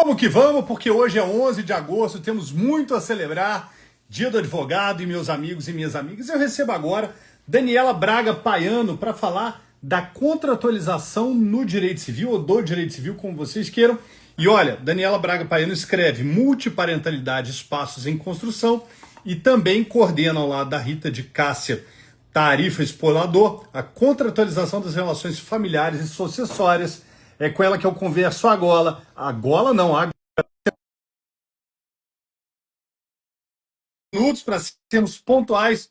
Vamos que vamos, porque hoje é 11 de agosto, temos muito a celebrar. Dia do Advogado e meus amigos e minhas amigas. Eu recebo agora Daniela Braga Paiano para falar da contratualização no direito civil, ou do direito civil, como vocês queiram. E olha, Daniela Braga Paiano escreve Multiparentalidade, Espaços em Construção e também coordena ao lado da Rita de Cássia Tarifa Expolador a contratualização das relações familiares e sucessórias. É com ela que eu converso agora. Agora não, agora. Minutos para sermos pontuais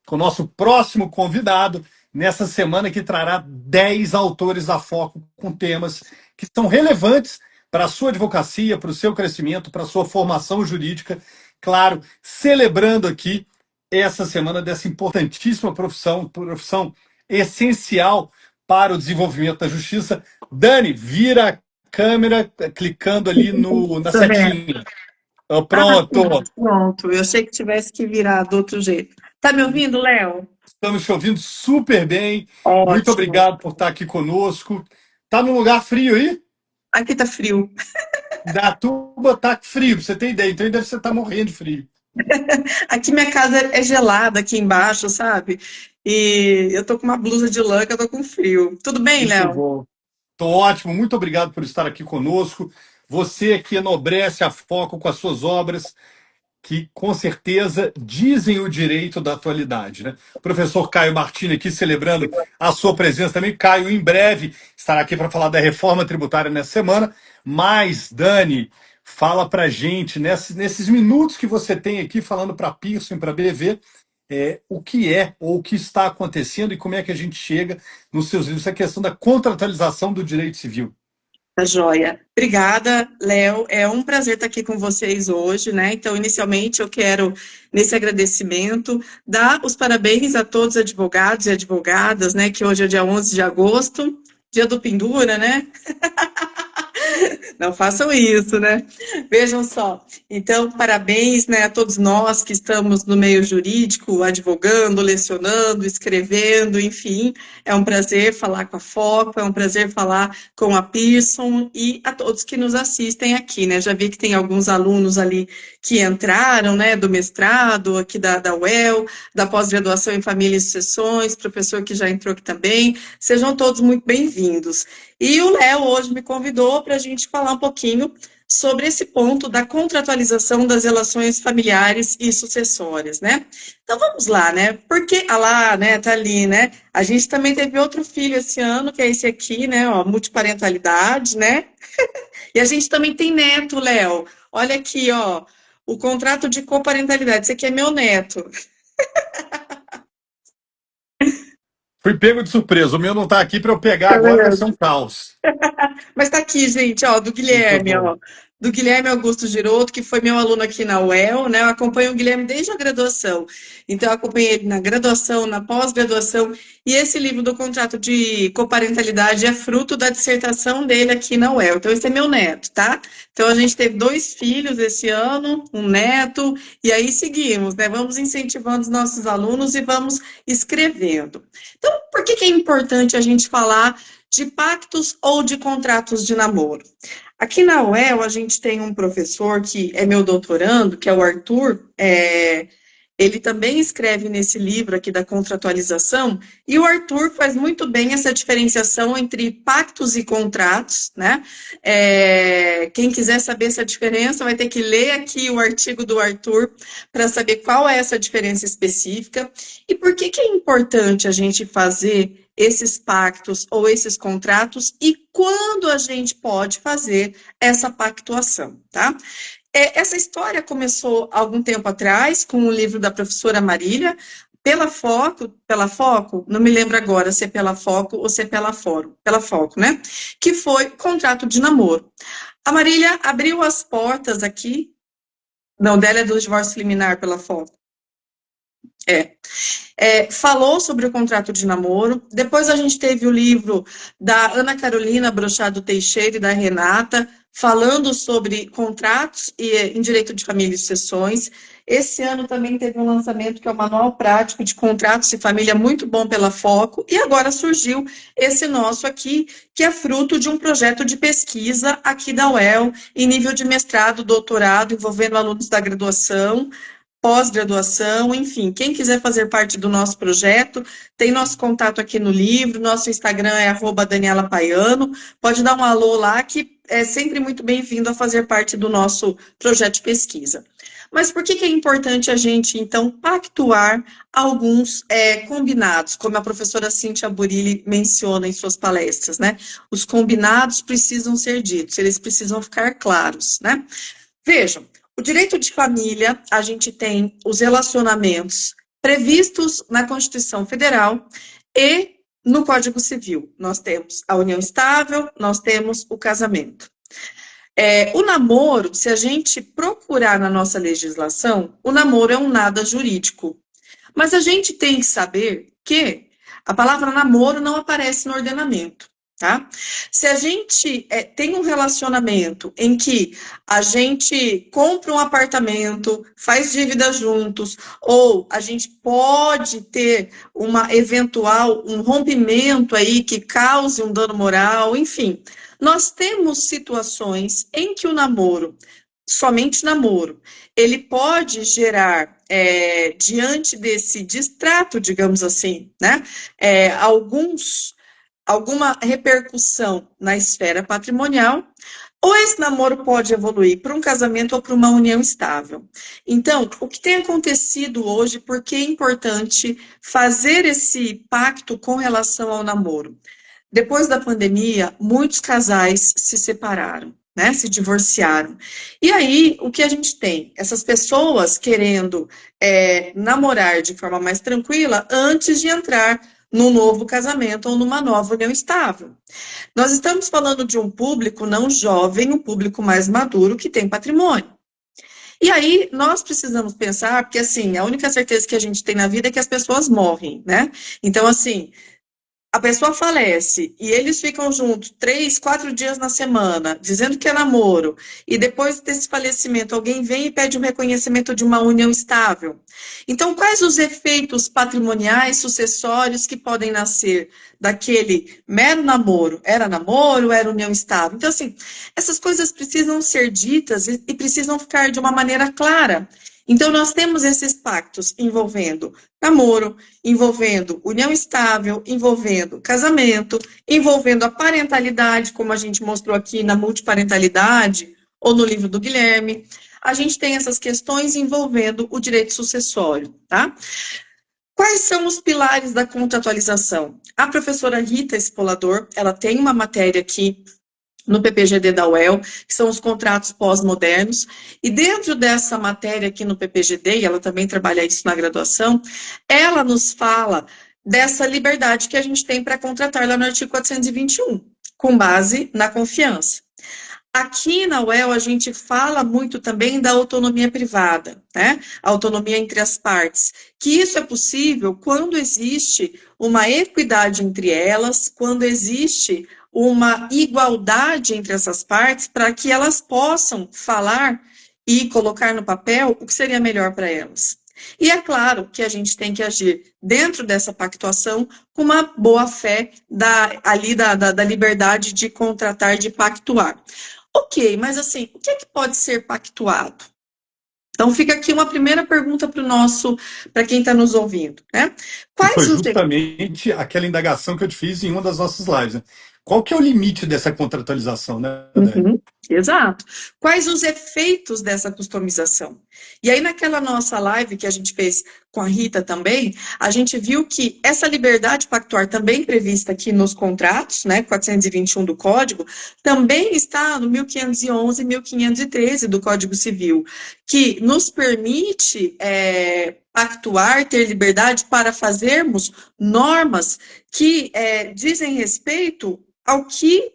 com o nosso próximo convidado nessa semana que trará 10 autores da Foco com temas que são relevantes para a sua advocacia, para o seu crescimento, para a sua formação jurídica. Claro, celebrando aqui essa semana dessa importantíssima profissão essencial para o desenvolvimento da justiça. Dani, vira a câmera clicando ali na Tô vendo. setinha. Pronto. Pronto. Eu achei que tivesse que virar do outro jeito. Tá me ouvindo, Léo? Estamos te ouvindo super bem. Muito Ótimo. obrigado por estar aqui conosco. Tá num lugar frio aí? Aqui tá frio. Datuba tá frio, pra você tem ideia. Então deve você estar morrendo de frio. Aqui minha casa é gelada aqui embaixo, sabe? E eu tô com uma blusa de lã que eu tô com frio. Tudo bem, Muito Léo? bom. Tô ótimo. Muito obrigado por estar aqui conosco. Você que enobrece a Foco com as suas obras, que com certeza dizem o direito da atualidade, né? O professor Caio Martini aqui celebrando a sua presença também. Caio, em breve, estará aqui para falar da reforma tributária nessa semana. Mas, Dani, fala para gente, nesses minutos que você tem aqui, falando para a Pearson e para a BV, o que é ou o que está acontecendo e como é que a gente chega nos seus livros, essa questão da contratualização do direito civil. Tá joia. Obrigada, Léo. É um prazer estar aqui com vocês hoje, né? Então, inicialmente, eu quero, nesse agradecimento, dar os parabéns a todos os advogados e advogadas, né? Que hoje é dia 11 de agosto, dia do Pendura, né? Não façam isso, né? Vejam só. Então, parabéns, né, a todos nós que estamos no meio jurídico, advogando, lecionando, escrevendo, enfim. É um prazer falar com a Foco, é um prazer falar com a Pearson e a todos que nos assistem aqui, né? Já vi que tem alguns alunos ali que entraram, né, do mestrado, aqui da UEL, da pós-graduação em Família e Sucessões, professor que já entrou aqui também. Sejam todos muito bem-vindos. E o Léo hoje me convidou para a gente falar um pouquinho sobre esse ponto da contratualização das relações familiares e sucessórias, né? Então vamos lá, né? Porque, lá, né, tá ali, né? A gente também teve outro filho esse ano, que é esse aqui, né, ó, multiparentalidade, né? E a gente também tem neto, Léo. Olha aqui, ó, o contrato de coparentalidade. Esse aqui é meu neto. Fui pego de surpresa. O meu não está aqui para eu pegar Tá agora, vai ser vendo? um caos. Mas tá aqui, gente, ó, do Muito Guilherme, bom. ó. Do Guilherme Augusto Giroto, que foi meu aluno aqui na UEL, né? Eu acompanho o Guilherme desde a graduação. Então, eu acompanhei ele na graduação, na pós-graduação. E esse livro do contrato de coparentalidade é fruto da dissertação dele aqui na UEL. Então, esse é meu neto, tá? Então, a gente teve 2 filhos esse ano, um neto, e aí seguimos, né? Vamos incentivando os nossos alunos e vamos escrevendo. Então, por que que é importante a gente falar de pactos ou de contratos de namoro? Aqui na UEL, a gente tem um professor que é meu doutorando, que é o Arthur, ele também escreve nesse livro aqui da contratualização, e o Arthur faz muito bem essa diferenciação entre pactos e contratos, né? Quem quiser saber essa diferença vai ter que ler aqui o artigo do Arthur para saber qual é essa diferença específica e por que que é importante a gente fazer esses pactos ou esses contratos e quando a gente pode fazer essa pactuação, tá? Essa história começou há algum tempo atrás, com o livro da professora Marília, pela Foco, não me lembro agora se é pela Foco ou se é pela Foco, né? Que foi contrato de namoro. A Marília abriu as portas aqui, não, dela é do divórcio liminar pela Foco. Falou sobre o contrato de namoro. Depois a gente teve o livro da Ana Carolina Brochado Teixeira e da Renata, falando sobre contratos em direito de família e sucessões. Esse ano também teve um lançamento que é o Manual Prático de Contratos de Família, muito bom pela Foco, e agora surgiu esse nosso aqui, que é fruto de um projeto de pesquisa aqui da UEL, em nível de mestrado, doutorado, envolvendo alunos da graduação, pós-graduação, enfim, quem quiser fazer parte do nosso projeto, tem nosso contato aqui no livro, nosso Instagram é @DanielaPaiano, pode dar um alô lá, que é sempre muito bem-vindo a fazer parte do nosso projeto de pesquisa. Mas por que é importante a gente, então, pactuar alguns combinados, como a professora Cíntia Burilli menciona em suas palestras, né? Os combinados precisam ser ditos, eles precisam ficar claros, né? Vejam, o direito de família, a gente tem os relacionamentos previstos na Constituição Federal e no Código Civil. Nós temos a união estável, nós temos o casamento. O namoro, se a gente procurar na nossa legislação, o namoro é um nada jurídico. Mas a gente tem que saber que a palavra namoro não aparece no ordenamento. Tá? Se a gente tem um relacionamento em que a gente compra um apartamento, faz dívida juntos, ou a gente pode ter um rompimento aí que cause um dano moral, enfim, nós temos situações em que o namoro, somente namoro, ele pode gerar, diante desse distrato, digamos assim, né, alguma repercussão na esfera patrimonial, ou esse namoro pode evoluir para um casamento ou para uma união estável. Então, o que tem acontecido hoje, por que é importante fazer esse pacto com relação ao namoro? Depois da pandemia, muitos casais se separaram, né, se divorciaram. E aí, o que a gente tem? Essas pessoas querendo namorar de forma mais tranquila antes de entrar num novo casamento ou numa nova união estável. Nós estamos falando de um público não jovem, um público mais maduro que tem patrimônio. E aí, nós precisamos pensar, porque assim, a única certeza que a gente tem na vida é que as pessoas morrem, né? Então, assim, a pessoa falece e eles ficam juntos 3, 4 dias na semana, dizendo que é namoro, e depois desse falecimento alguém vem e pede um reconhecimento de uma união estável. Então, quais os efeitos patrimoniais, sucessórios que podem nascer daquele mero namoro? Era união estável? Então, assim, essas coisas precisam ser ditas e precisam ficar de uma maneira clara. Então, nós temos esses pactos envolvendo namoro, envolvendo união estável, envolvendo casamento, envolvendo a parentalidade, como a gente mostrou aqui na multiparentalidade, ou no livro do Guilherme. A gente tem essas questões envolvendo o direito sucessório, tá? Quais são os pilares da contratualização? A professora Rita Espolador, ela tem uma matéria aqui no PPGD da UEL, que são os contratos pós-modernos, e dentro dessa matéria aqui no PPGD, e ela também trabalha isso na graduação, ela nos fala dessa liberdade que a gente tem para contratar lá no artigo 421, com base na confiança. Aqui na UEL a gente fala muito também da autonomia privada, né? A autonomia entre as partes, que isso é possível quando existe uma equidade entre elas, quando existe uma igualdade entre essas partes, para que elas possam falar e colocar no papel o que seria melhor para elas. E é claro que a gente tem que agir dentro dessa pactuação com uma boa fé da liberdade de contratar, de pactuar. Ok, mas assim, o que é que pode ser pactuado? Então fica aqui uma primeira pergunta para quem está nos ouvindo, né? E foi Quais os justamente aquela indagação que eu te fiz em uma das nossas lives, né? Qual que é o limite dessa contratualização, né, Dani? Uhum, exato. Quais os efeitos dessa customização? E aí, naquela nossa live que a gente fez com a Rita também, a gente viu que essa liberdade pactuar também prevista aqui nos contratos, né, 421 do Código, também está no 1511 e 1513 do Código Civil, que nos permite pactuar, ter liberdade para fazermos normas que dizem respeito ao que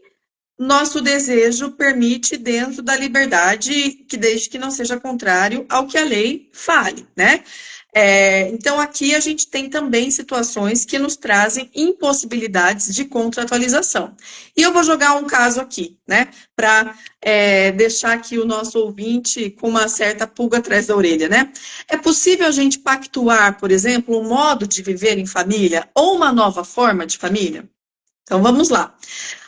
nosso desejo permite dentro da liberdade, que desde que não seja contrário ao que a lei fale, né? Então, aqui a gente tem também situações que nos trazem impossibilidades de contratualização. E eu vou jogar um caso aqui, né, para deixar aqui o nosso ouvinte com uma certa pulga atrás da orelha, né? É possível a gente pactuar, por exemplo, um modo de viver em família ou uma nova forma de família? Então, vamos lá.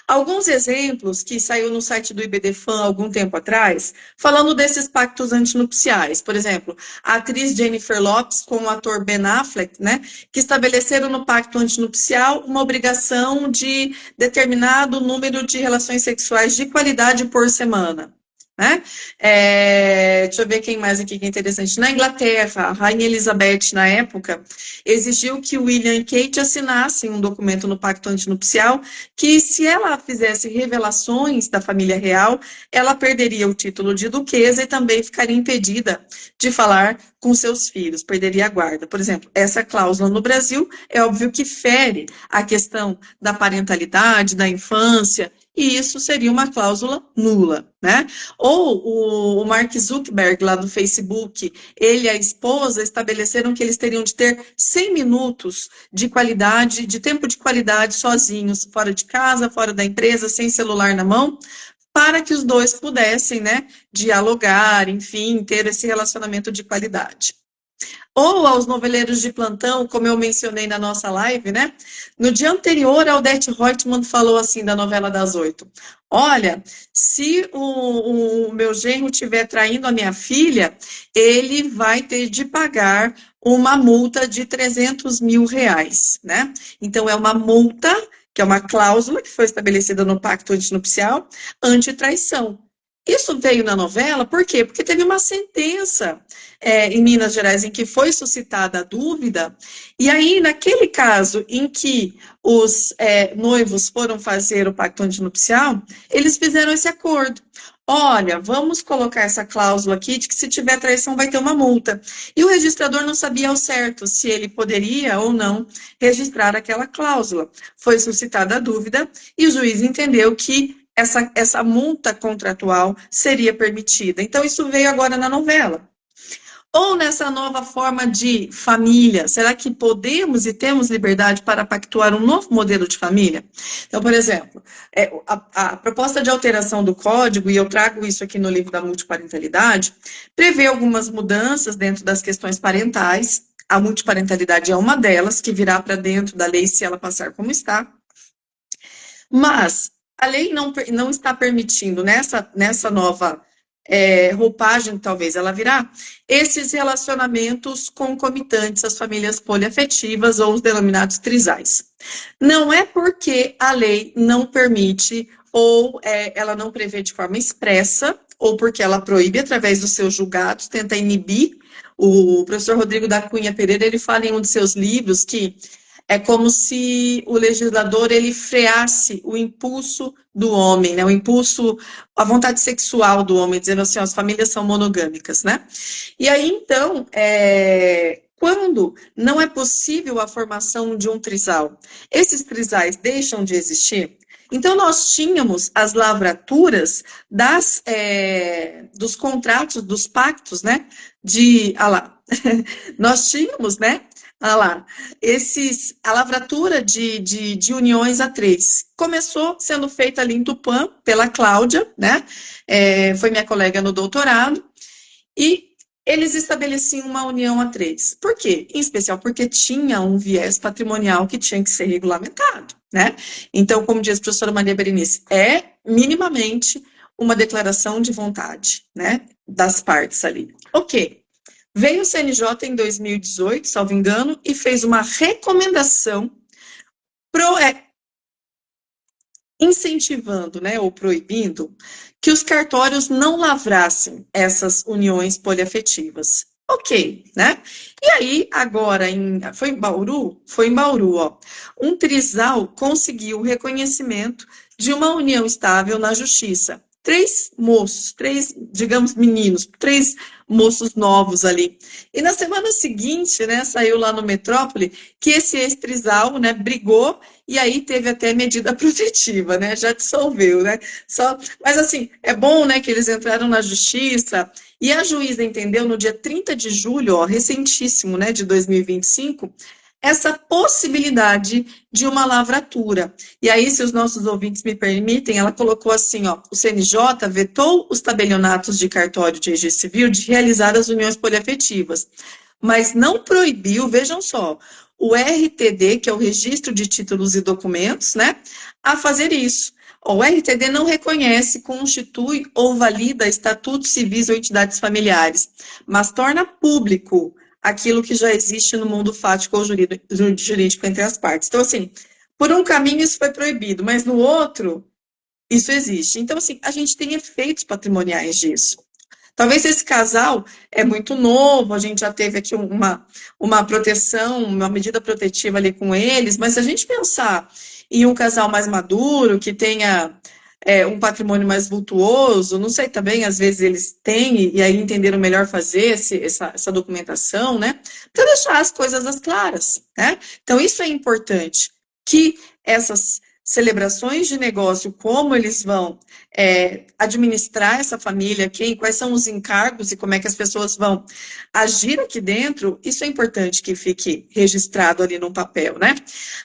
Alguns exemplos que saiu no site do IBDFAN há algum tempo atrás, falando desses pactos antinupciais. Por exemplo, a atriz Jennifer Lopez com o ator Ben Affleck, né, que estabeleceram no pacto antinupcial uma obrigação de determinado número de relações sexuais de qualidade por semana. Né? Deixa eu ver quem mais aqui que é interessante. Na Inglaterra, a Rainha Elizabeth, na época, exigiu que William e Kate assinassem um documento no pacto antinupcial que, se ela fizesse revelações da família real, ela perderia o título de duquesa e também ficaria impedida de falar com seus filhos, perderia a guarda. Por exemplo, essa cláusula no Brasil é óbvio que fere a questão da parentalidade, da infância, e isso seria uma cláusula nula, né? Ou o Mark Zuckerberg, lá do Facebook, ele e a esposa estabeleceram que eles teriam de ter 100 minutos de qualidade, de tempo de qualidade sozinhos, fora de casa, fora da empresa, sem celular na mão, para que os dois pudessem, né, dialogar, enfim, ter esse relacionamento de qualidade. Ou aos noveleiros de plantão, como eu mencionei na nossa live, né? No dia anterior, a Odete Roitman falou assim da novela das 8. Olha, se o meu genro estiver traindo a minha filha, ele vai ter de pagar uma multa de 300 mil reais, né? Então, é uma multa, que é uma cláusula que foi estabelecida no pacto antinupcial, anti-traição. Isso veio na novela, por quê? Porque teve uma sentença em Minas Gerais em que foi suscitada a dúvida, e aí, naquele caso em que os noivos foram fazer o pacto antinupcial, eles fizeram esse acordo. Olha, vamos colocar essa cláusula aqui de que se tiver traição vai ter uma multa. E o registrador não sabia ao certo se ele poderia ou não registrar aquela cláusula. Foi suscitada a dúvida e o juiz entendeu que essa multa contratual seria permitida. Então, isso veio agora na novela. Ou nessa nova forma de família, será que podemos e temos liberdade para pactuar um novo modelo de família? Então, por exemplo, a proposta de alteração do código, e eu trago isso aqui no livro da multiparentalidade, prevê algumas mudanças dentro das questões parentais. A multiparentalidade é uma delas, que virá para dentro da lei se ela passar como está. Mas a lei não está permitindo, nessa nova roupagem, talvez ela virá, esses relacionamentos concomitantes às famílias poliafetivas ou os denominados trisais. Não é porque a lei não permite ou ela não prevê de forma expressa, ou porque ela proíbe através dos seus julgados, tenta inibir. O professor Rodrigo da Cunha Pereira, ele fala em um de seus livros que é como se o legislador ele freasse o impulso do homem, né? O impulso, a vontade sexual do homem, dizendo assim, ó, as famílias são monogâmicas, né? E aí, então, quando não é possível a formação de um trisal, esses trisais deixam de existir. Então, nós tínhamos as lavraturas dos contratos, dos pactos, né? Nós tínhamos, né? Olha lá, a lavratura de uniões a três. Começou sendo feita ali em Tupã, pela Cláudia, né? Foi minha colega no doutorado, e eles estabeleciam uma união a três. Por quê? Em especial porque tinha um viés patrimonial que tinha que ser regulamentado, né? Então, como diz a professora Maria Berenice, é minimamente uma declaração de vontade, né? Das partes ali. Ok. Veio o CNJ em 2018, salvo engano, e fez uma recomendação incentivando, né, ou proibindo que os cartórios não lavrassem essas uniões poliafetivas. Ok, né? E aí, agora, foi em Bauru? Foi em Bauru, ó. Um trisal conseguiu o reconhecimento de uma união estável na justiça. três moços, três, digamos, meninos, três moços novos ali. E na semana seguinte, né, saiu lá no Metrópole que esse ex-trisal, né, brigou e aí teve até medida protetiva, né, já dissolveu, né. Mas assim, é bom, né, que eles entraram na justiça e a juíza entendeu no dia 30 de julho, ó, recentíssimo, né, de 2025, essa possibilidade de uma lavratura. E aí, se os nossos ouvintes me permitem, ela colocou assim, ó, o CNJ vetou os tabelionatos de cartório de registro civil de realizar as uniões poliafetivas, mas não proibiu, vejam só, o RTD, que é o Registro de Títulos e Documentos, né, a fazer isso. O RTD não reconhece, constitui ou valida estatutos civis ou entidades familiares, mas torna público aquilo que já existe no mundo fático ou jurídico entre as partes. Então, assim, por um caminho isso foi proibido, mas no outro isso existe. Então, assim, a gente tem efeitos patrimoniais disso. Talvez esse casal é muito novo, a gente já teve aqui uma proteção, uma medida protetiva ali com eles, mas se a gente pensar em um casal mais maduro, que tenha um patrimônio mais vultuoso, não sei também, às vezes eles têm, e aí entenderam melhor fazer essa documentação, né? Para deixar as coisas às claras, né? Então, isso é importante, que essas celebrações de negócio, como eles vão administrar essa família, quais são os encargos e como é que as pessoas vão agir aqui dentro, isso é importante que fique registrado ali no papel, né?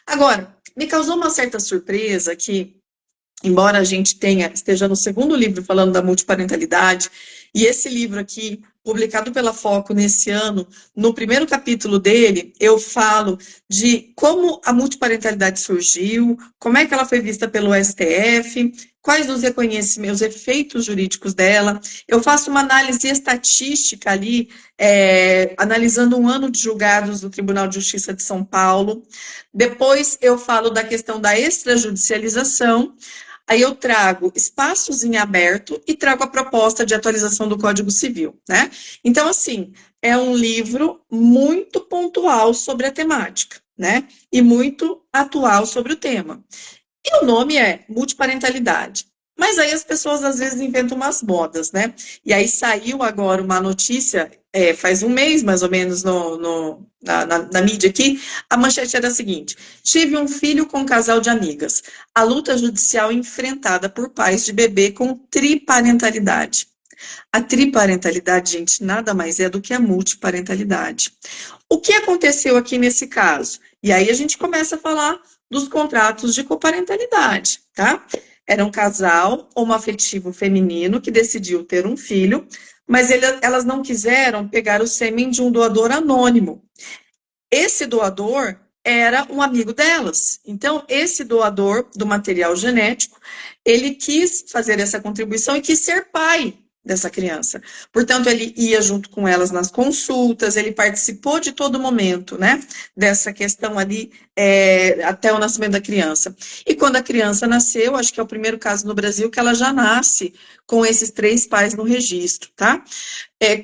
Agora, me causou uma certa surpresa que, embora a gente esteja no segundo livro falando da multiparentalidade, e esse livro aqui, publicado pela Foco nesse ano, no primeiro capítulo dele, eu falo de como a multiparentalidade surgiu, como é que ela foi vista pelo STF, quais os reconhecimentos, os efeitos jurídicos dela. Eu faço uma análise estatística ali, analisando um ano de julgados do Tribunal de Justiça de São Paulo. Depois eu falo da questão da extrajudicialização. Aí eu trago espaços em aberto e trago a proposta de atualização do Código Civil, né? Então, assim, é um livro muito pontual sobre a temática, né? E muito atual sobre o tema. E o nome é multiparentalidade. Mas aí as pessoas às vezes inventam umas modas, né? E aí saiu agora uma notícia, faz um mês mais ou menos na mídia aqui, a manchete era a seguinte: tive um filho com um casal de amigas. A luta judicial enfrentada por pais de bebê com triparentalidade. A triparentalidade, gente, nada mais é do que a multiparentalidade. O que aconteceu aqui nesse caso? E aí a gente começa a falar dos contratos de coparentalidade, tá? Era um casal homoafetivo feminino que decidiu ter um filho, mas elas não quiseram pegar o sêmen de um doador anônimo. Esse doador era um amigo delas. Então, esse doador do material genético, ele quis fazer essa contribuição e quis ser pai dessa criança. Portanto, ele ia junto com elas nas consultas, ele participou de todo momento, né, dessa questão ali, até o nascimento da criança. E quando a criança nasceu, acho que é o primeiro caso no Brasil que ela já nasce com esses três pais no registro, tá?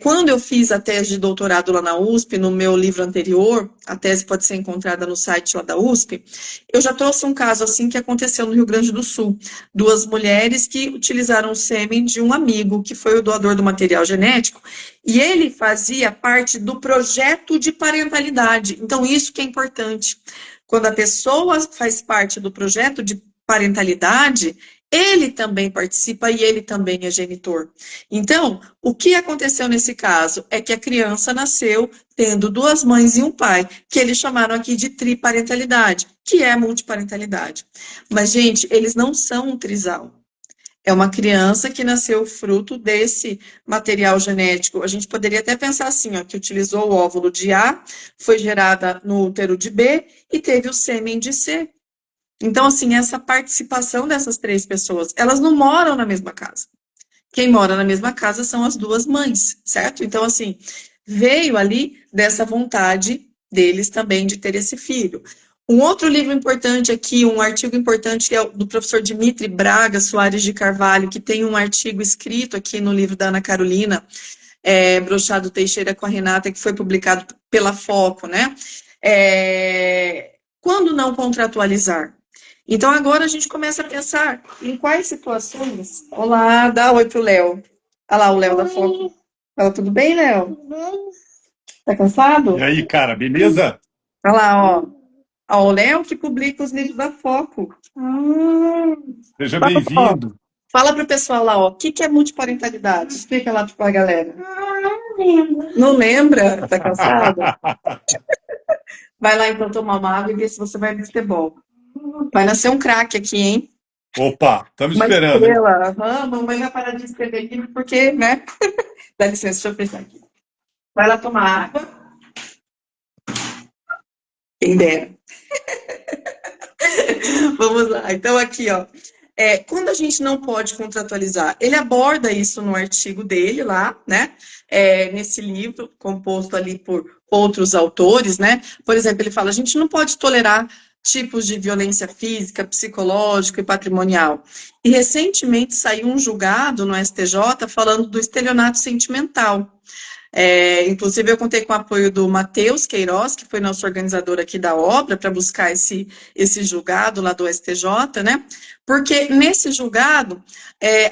Quando eu fiz a tese de doutorado lá na USP, no meu livro anterior, a tese pode ser encontrada no site lá da USP, eu já trouxe um caso assim que aconteceu no Rio Grande do Sul. Duas mulheres que utilizaram o sêmen de um amigo, que foi o doador do material genético, e ele fazia parte do projeto de parentalidade. Então, isso que é importante. Quando a pessoa faz parte do projeto de parentalidade, ele também participa e ele também é genitor. Então, o que aconteceu nesse caso é que a criança nasceu tendo duas mães e um pai, que eles chamaram aqui de triparentalidade, que é a multiparentalidade. Mas, gente, eles não são um trisal. É uma criança que nasceu fruto desse material genético. A gente poderia até pensar assim, ó, que utilizou o óvulo de A, foi gerada no útero de B e teve o sêmen de C. Então, assim, essa participação dessas três pessoas, elas não moram na mesma casa. Quem mora na mesma casa são as duas mães, certo? Então, assim, veio ali dessa vontade deles também de ter esse filho. Um outro livro importante aqui, um artigo importante, que é do professor Dimitri Braga Soares de Carvalho, que tem um artigo escrito aqui no livro da Ana Carolina, Brochado Teixeira com a Renata, que foi publicado pela Foco, né? Quando não contratualizar? Então agora a gente começa a pensar em quais situações. Olá, dá oi pro Léo. Olha lá o Léo da foto. Fala, tudo bem, Léo? Tá E cansado? aí, cara, beleza? Olha lá, ó. Ó, o Léo que publica os livros da Foco. Seja Fala, ó, bem-vindo. fala pro pessoal lá, ó, o que que é multiparentalidade? Explica lá pra galera. Não lembro. Não lembra? Tá cansado? Vai lá então tomar uma água e ver se você vai no futebol. Vai nascer um craque aqui, hein? Opa, estamos Uma esperando, hein? estrela. Aham, mamãe vai parar de escrever livro porque, né? Dá licença, deixa eu pensar aqui. Vai lá tomar água. Quem dera. Vamos lá. Então, aqui, ó. Quando a gente não pode contratualizar, ele aborda isso no artigo dele lá, né? Nesse livro, composto ali por outros autores, né? Por exemplo, ele fala: a gente não pode tolerar tipos de violência física, psicológica e patrimonial. E recentemente saiu um julgado no STJ falando do estelionato sentimental. Inclusive, eu contei com o apoio do Matheus Queiroz, que foi nosso organizador aqui da obra, para buscar esse julgado lá do STJ, né? Porque nesse julgado,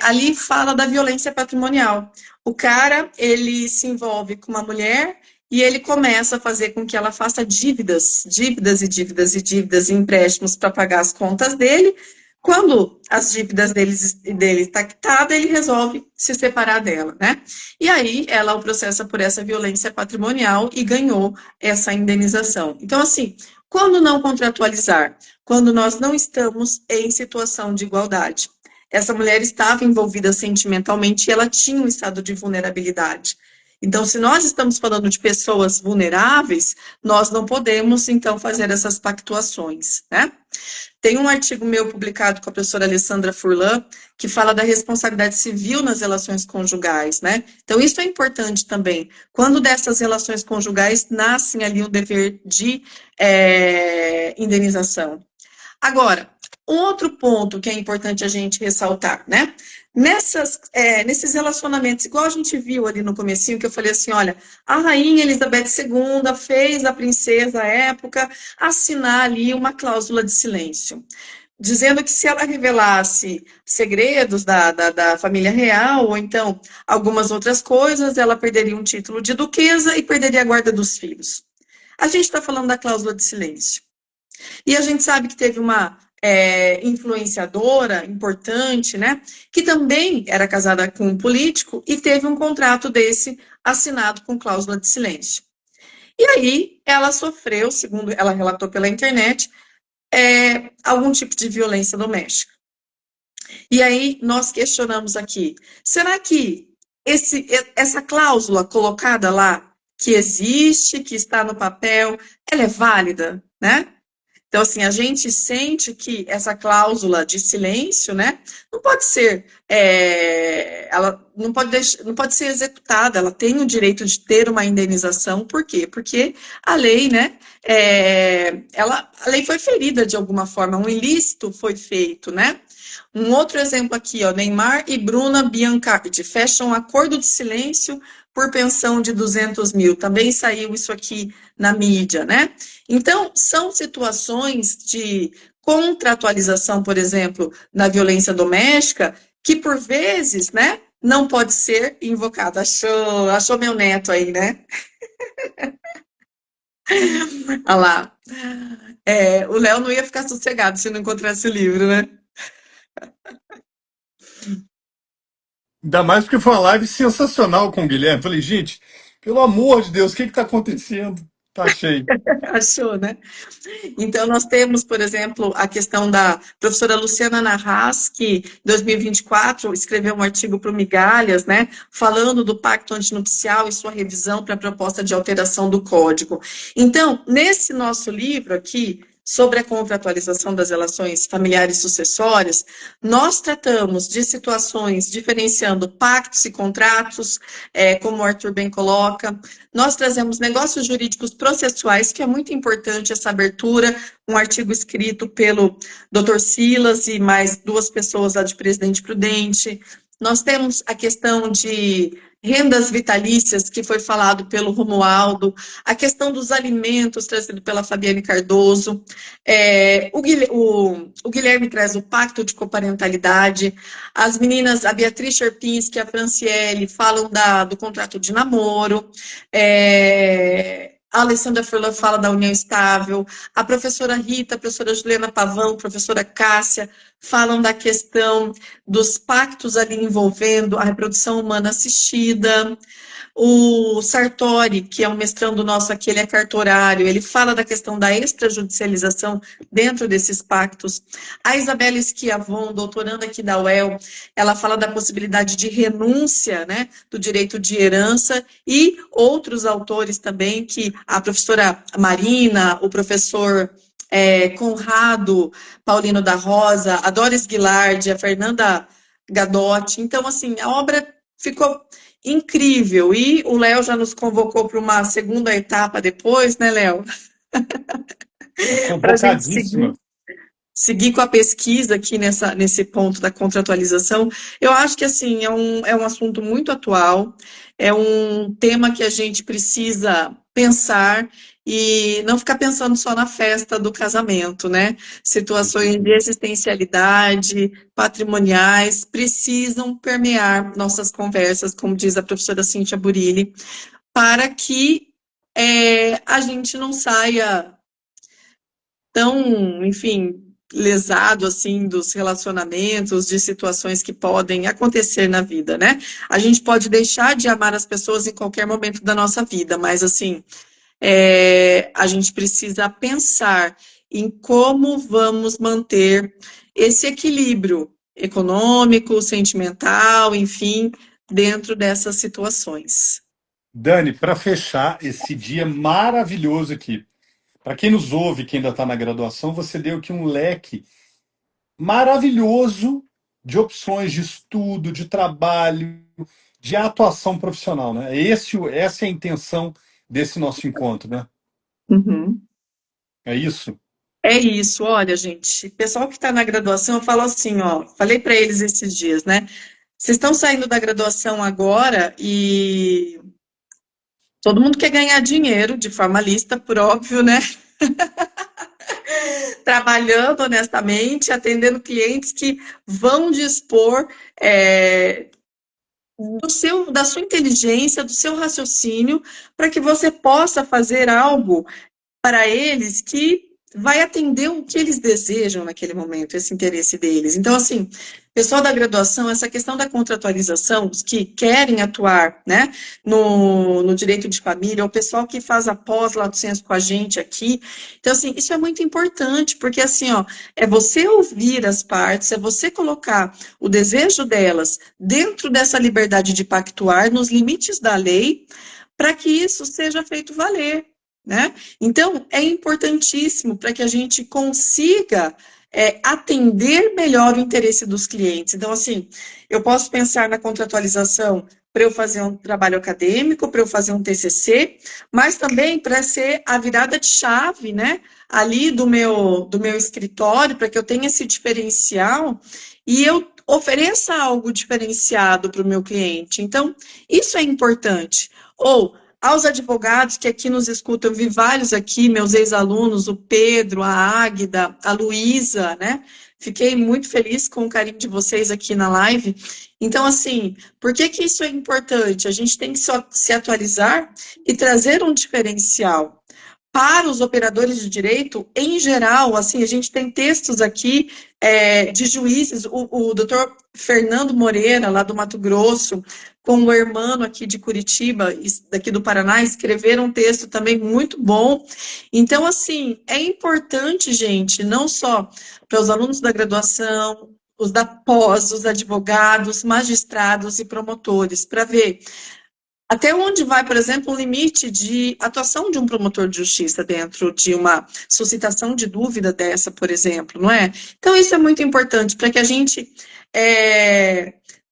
ali fala da violência patrimonial. O cara, ele se envolve com uma mulher e ele começa a fazer com que ela faça dívidas, dívidas e dívidas e dívidas e empréstimos para pagar as contas dele. Quando as dívidas dele está quitada, ele resolve se separar dela, né? E aí ela o processa por essa violência patrimonial e ganhou essa indenização. Então, assim, quando não contratualizar? Quando nós não estamos em situação de igualdade. Essa mulher estava envolvida sentimentalmente e ela tinha um estado de vulnerabilidade. Então, se nós estamos falando de pessoas vulneráveis, nós não podemos, então, fazer essas pactuações, né? Tem um artigo meu publicado com a professora Alessandra Furlan, que fala da responsabilidade civil nas relações conjugais, né? Então, isso é importante também. Quando dessas relações conjugais nascem ali um dever de indenização. Agora, um outro ponto que é importante a gente ressaltar, né? Nesses relacionamentos, igual a gente viu ali no comecinho, que eu falei assim, olha, a rainha Elizabeth II fez a princesa à época assinar ali uma cláusula de silêncio, dizendo que se ela revelasse segredos da família real, ou então algumas outras coisas, ela perderia um título de duquesa e perderia a guarda dos filhos. A gente está falando da cláusula de silêncio. E a gente sabe que teve uma influenciadora importante, né, que também era casada com um político e teve um contrato desse assinado com cláusula de silêncio. E aí ela sofreu, segundo ela relatou pela internet, algum tipo de violência doméstica. E aí nós questionamos aqui, será que essa cláusula colocada lá, que existe, que está no papel, ela é válida, né? Então, assim, a gente sente que essa cláusula de silêncio, né, não pode ser, ela não pode ser executada, ela tem o direito de ter uma indenização, por quê? Porque a lei, né, a lei foi ferida de alguma forma, um ilícito foi feito, né? Um outro exemplo aqui, ó, Neymar e Bruna Biancardi fecham um acordo de silêncio por pensão de 200 mil. Também saiu isso aqui na mídia, né? Então, são situações de contratualização, por exemplo, na violência doméstica, que por vezes, né, não pode ser invocada. Achou meu neto aí, né? Olha lá. O Léo não ia ficar sossegado se não encontrasse o livro, né? Ainda mais porque foi uma live sensacional com o Guilherme. Falei, gente, pelo amor de Deus, o que está acontecendo? Tá cheio. Achou, né? Então, nós temos, por exemplo, a questão da professora Luciana Narras, que em 2024 escreveu um artigo para o Migalhas, né, falando do pacto antinupcial e sua revisão para a proposta de alteração do código. Então, nesse nosso livro aqui, sobre a contratualização das relações familiares sucessórias, nós tratamos de situações diferenciando pactos e contratos, como o Arthur bem coloca. Nós trazemos negócios jurídicos processuais, que é muito importante essa abertura, um artigo escrito pelo Dr. Silas e mais duas pessoas lá de Presidente Prudente. Nós temos a questão de rendas vitalícias, que foi falado pelo Romualdo, a questão dos alimentos, trazido pela Fabiane Cardoso, o Guilherme traz o pacto de coparentalidade, as meninas, a Beatriz Sherpinski e a Franciele, falam do contrato de namoro, a Alessandra Furlan fala da união estável, a professora Rita, a professora Juliana Pavão, a professora Cássia, falam da questão dos pactos ali envolvendo a reprodução humana assistida. O Sartori, que é um mestrando nosso aqui, ele é cartorário, ele fala da questão da extrajudicialização dentro desses pactos. A Isabela Schiavon, doutoranda aqui da UEL, ela fala da possibilidade de renúncia, né, do direito de herança, e outros autores também, que a professora Marina, o professor Conrado Paulino da Rosa, a Doris Guilardi, a Fernanda Gadotti. Então, assim, a obra ficou incrível. E o Léo já nos convocou para uma segunda etapa depois, né, Léo? Para a gente Convocadíssima. seguir com a pesquisa aqui nesse ponto da contratualização. Eu acho que, assim, é um assunto muito atual, é um tema que a gente precisa pensar e não ficar pensando só na festa do casamento, né? Situações de existencialidade, patrimoniais, precisam permear nossas conversas, como diz a professora Cíntia Burilli, para que a gente não saia tão, enfim, lesado assim dos relacionamentos, de situações que podem acontecer na vida, né? A gente pode deixar de amar as pessoas em qualquer momento da nossa vida, mas assim, a gente precisa pensar em como vamos manter esse equilíbrio econômico, sentimental, enfim, dentro dessas situações. Dani, para fechar esse dia maravilhoso aqui, para quem nos ouve, quem ainda está na graduação, você deu aqui um leque maravilhoso de opções de estudo, de trabalho, de atuação profissional, né? Essa é a intenção desse nosso encontro, né? Uhum. É isso? É isso, olha, gente, pessoal que está na graduação, eu falo assim, ó, falei para eles esses dias, né? Vocês estão saindo da graduação agora e todo mundo quer ganhar dinheiro de forma lícita, por óbvio, né? Trabalhando honestamente, atendendo clientes que vão dispor da sua inteligência, do seu raciocínio, para que você possa fazer algo para eles que vai atender o que eles desejam naquele momento, esse interesse deles. Então, assim, pessoal da graduação, essa questão da contratualização, os que querem atuar, né, no direito de família, o pessoal que faz a pós-lato sensu com a gente aqui. Então, assim, isso é muito importante, porque, assim, ó, é você ouvir as partes, é você colocar o desejo delas dentro dessa liberdade de pactuar, nos limites da lei, para que isso seja feito valer. Né? Então, é importantíssimo para que a gente consiga atender melhor o interesse dos clientes. Então, assim, eu posso pensar na contratualização para eu fazer um trabalho acadêmico, para eu fazer um TCC, mas também para ser a virada de chave, né, ali do meu escritório, para que eu tenha esse diferencial e eu ofereça algo diferenciado para o meu cliente. Então, isso é importante. Ou aos advogados que aqui nos escutam, eu vi vários aqui, meus ex-alunos, o Pedro, a Águida, a Luísa, né? Fiquei muito feliz com o carinho de vocês aqui na live. Então, assim, por que que isso é importante? A gente tem que se atualizar e trazer um diferencial. Para os operadores de direito, em geral, assim, a gente tem textos aqui de juízes, o doutor Fernando Moreira, lá do Mato Grosso, com o Hermano aqui de Curitiba, daqui do Paraná, escreveram um texto também muito bom. Então, assim, é importante, gente, não só para os alunos da graduação, os da pós, os advogados, magistrados e promotores, para ver até onde vai, por exemplo, o limite de atuação de um promotor de justiça dentro de uma suscitação de dúvida dessa, por exemplo, não é? Então, isso é muito importante para que a gente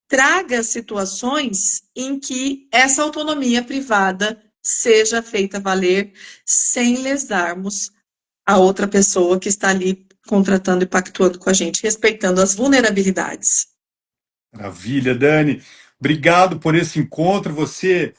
traga situações em que essa autonomia privada seja feita valer sem lesarmos a outra pessoa que está ali contratando e pactuando com a gente, respeitando as vulnerabilidades. Maravilha, Dani. Obrigado por esse encontro. Você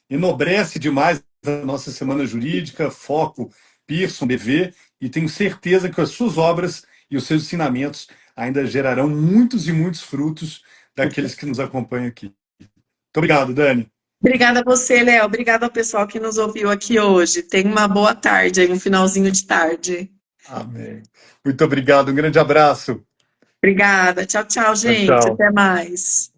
enobrece demais a nossa Semana Jurídica, Foco, Pearson, BV, e tenho certeza que as suas obras e os seus ensinamentos ainda gerarão muitos e muitos frutos daqueles que nos acompanham aqui. Muito obrigado, Dani. Obrigada a você, Léo. Obrigada ao pessoal que nos ouviu aqui hoje. Tenha uma boa tarde aí, um finalzinho de tarde. Amém. Muito obrigado. Um grande abraço. Obrigada. Tchau, tchau, Tchau, gente. tchau. Até mais.